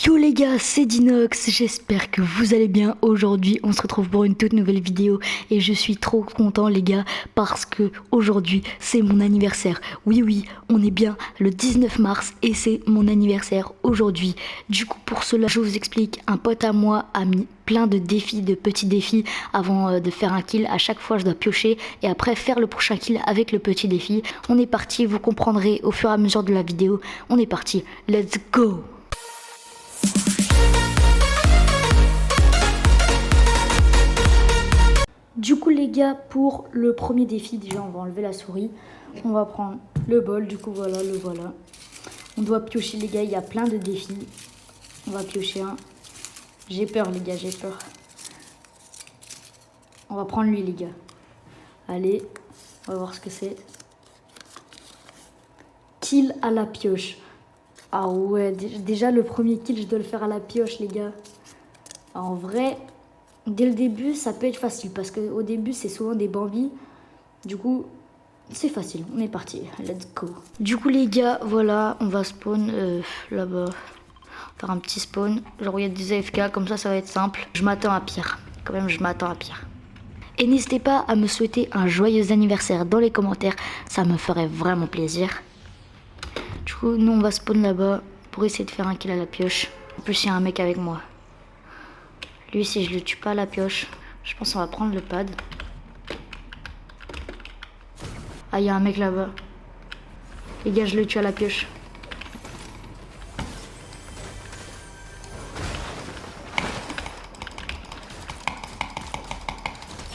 Yo les gars, c'est Dinox, j'espère que vous allez bien. Aujourd'hui on se retrouve pour une toute nouvelle vidéo et je suis trop content les gars parce que aujourd'hui c'est mon anniversaire. Oui, on est bien le 19 mars et c'est mon anniversaire aujourd'hui. Du coup pour cela je vous explique, un pote à moi a mis plein de défis, de petits défis avant de faire un kill. À chaque fois je dois piocher et après faire le prochain kill avec le petit défi. On est parti, vous comprendrez au fur et à mesure de la vidéo. On est parti, let's go. Du coup les gars, pour le premier défi, déjà on va enlever la souris. On va prendre le bol, du coup voilà, le voilà. On doit piocher les gars, il y a plein de défis. On va piocher un. J'ai peur les gars, j'ai peur. On va prendre lui les gars. Allez, on va voir ce que c'est. Kill à la pioche. Ah ouais, déjà le premier kill je dois le faire à la pioche les gars. En vrai... Dès le début, ça peut être facile parce qu'au début, c'est souvent des bambis. Du coup, c'est facile. On est parti. Let's go. Du coup, les gars, voilà, on va spawn là-bas. Faire un petit spawn. Genre, il y a des AFK, comme ça va être simple. Je m'attends à pire. Quand même, je m'attends à pire. Et n'hésitez pas à me souhaiter un joyeux anniversaire dans les commentaires. Ça me ferait vraiment plaisir. Du coup, nous, on va spawn là-bas pour essayer de faire un kill à la pioche. En plus, il y a un mec avec moi. Lui, si je le tue pas à la pioche, je pense qu'on va prendre le pad. Ah, il y a un mec là-bas. Les gars, je le tue à la pioche.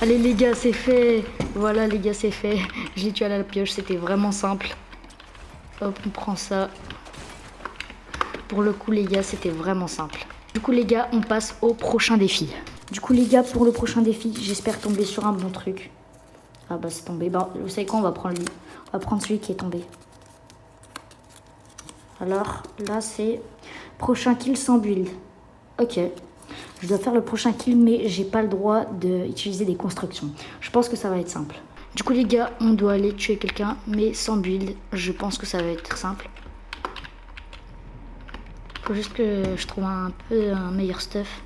Allez les gars, c'est fait. Voilà les gars, c'est fait. Je l'ai tué à la pioche, c'était vraiment simple. Hop, on prend ça. Pour le coup les gars, c'était vraiment simple. Du coup les gars, on passe au prochain défi. Du coup les gars, pour le prochain défi, j'espère tomber sur un bon truc. Ah bah c'est tombé. Bah vous savez quoi, on va prendre lui. On va prendre celui qui est tombé. Alors là c'est prochain kill sans build. Ok. Je dois faire le prochain kill mais j'ai pas le droit d'utiliser des constructions. Je pense que ça va être simple. Du coup les gars, on doit aller tuer quelqu'un mais sans build. Je pense que ça va être simple. Faut juste que je trouve un peu un meilleur stuff.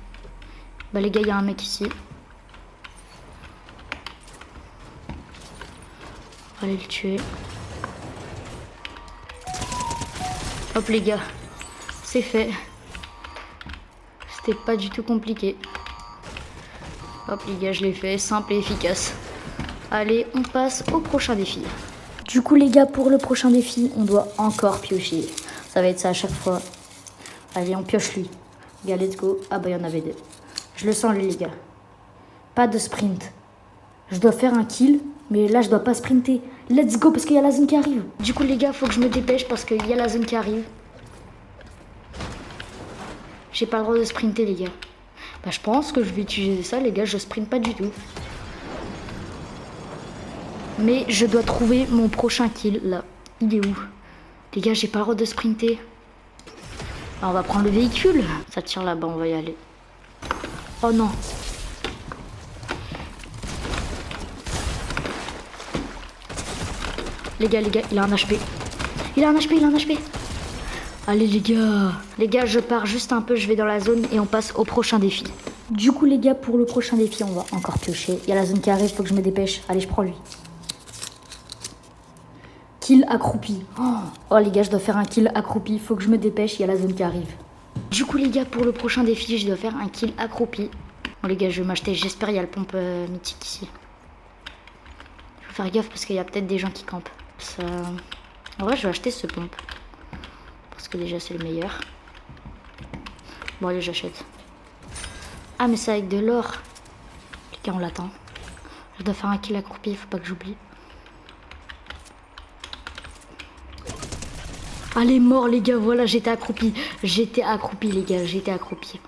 Bah les gars, il y a un mec ici. On va aller le tuer. Hop les gars, c'est fait. C'était pas du tout compliqué. Hop les gars, je l'ai fait, simple et efficace. Allez, on passe au prochain défi. Du coup les gars, pour le prochain défi, on doit encore piocher. Ça va être ça à chaque fois. Allez, on pioche lui. Les gars, let's go. Ah bah, il y en avait deux. Je le sens, lui, les gars. Pas de sprint. Je dois faire un kill, mais là, je dois pas sprinter. Let's go, parce qu'il y a la zone qui arrive. Du coup, les gars, faut que je me dépêche parce qu'il y a la zone qui arrive. J'ai pas le droit de sprinter, les gars. Bah, je pense que je vais utiliser ça, les gars. Je sprinte pas du tout. Mais je dois trouver mon prochain kill, là. Il est où? Les gars, j'ai pas le droit de sprinter. Ah, on va prendre le véhicule. Ça tire là-bas, on va y aller. Oh non. Les gars, il a un HP. Il a un HP. Allez les gars. Les gars, je pars juste un peu, je vais dans la zone et on passe au prochain défi. Du coup les gars, pour le prochain défi, on va encore piocher. Il y a la zone qui arrive, faut que je me dépêche. Allez, je prends lui. Kill accroupi. Oh les gars, je dois faire un kill accroupi. Faut que je me dépêche, il y a la zone qui arrive. Du coup les gars, pour le prochain défi, je dois faire un kill accroupi. Bon les gars, je vais m'acheter, j'espère il y a le pompe mythique ici. Il faut faire gaffe parce qu'il y a peut-être des gens qui campent. Ça... En vrai, je vais acheter ce pompe. Parce que déjà c'est le meilleur. Bon allez, j'achète. Ah mais c'est avec de l'or. Les gars, on l'attend. Je dois faire un kill accroupi, faut pas que j'oublie. Allez, mort les gars, voilà, j'étais accroupi. Les gars, j'étais accroupi.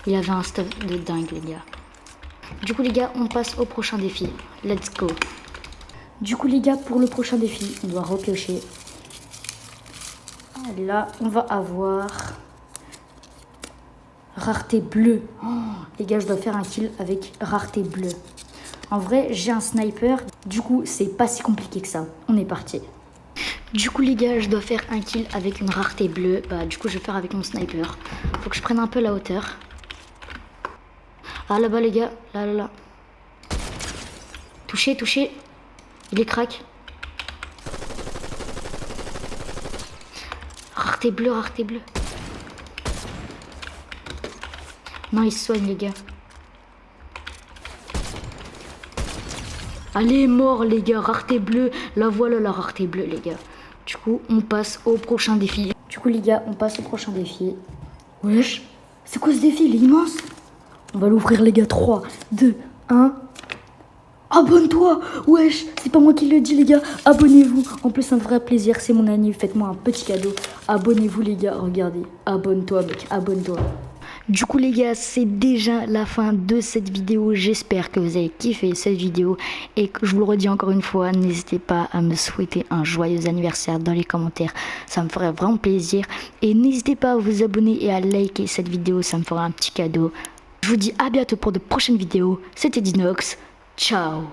Il avait un stuff de dingue les gars. Du coup les gars, on passe au prochain défi. Let's go. Du coup les gars, pour le prochain défi, on doit repiocher. Là, on va avoir rareté bleue. Les gars, je dois faire un kill avec rareté bleue. En vrai, j'ai un sniper. Du coup, c'est pas si compliqué que ça. On est parti. Du coup les gars, je dois faire un kill avec une rareté bleue. Bah du coup je vais faire avec mon sniper. Faut que je prenne un peu la hauteur. Ah là-bas les gars, là là là. Touché, touché. Il est crack. Rareté bleue, rareté bleue. Non, il se soigne les gars. Allez, mort les gars, rareté bleue. La voilà la rareté bleue les gars. Du coup, on passe au prochain défi. Du coup les gars, on passe au prochain défi. Wesh, c'est quoi ce défi? Il est immense. On va l'ouvrir les gars. 3, 2, 1. Abonne-toi. Wesh, c'est pas moi qui le dis les gars. Abonnez-vous. En plus, un vrai plaisir, c'est mon anniv. Faites-moi un petit cadeau. Abonnez-vous les gars, regardez. Abonne-toi mec, abonne-toi. Du coup les gars, c'est déjà la fin de cette vidéo. J'espère que vous avez kiffé cette vidéo. Et que je vous le redis encore une fois, n'hésitez pas à me souhaiter un joyeux anniversaire dans les commentaires. Ça me ferait vraiment plaisir. Et n'hésitez pas à vous abonner et à liker cette vidéo. Ça me fera un petit cadeau. Je vous dis à bientôt pour de prochaines vidéos. C'était Dinox. Ciao.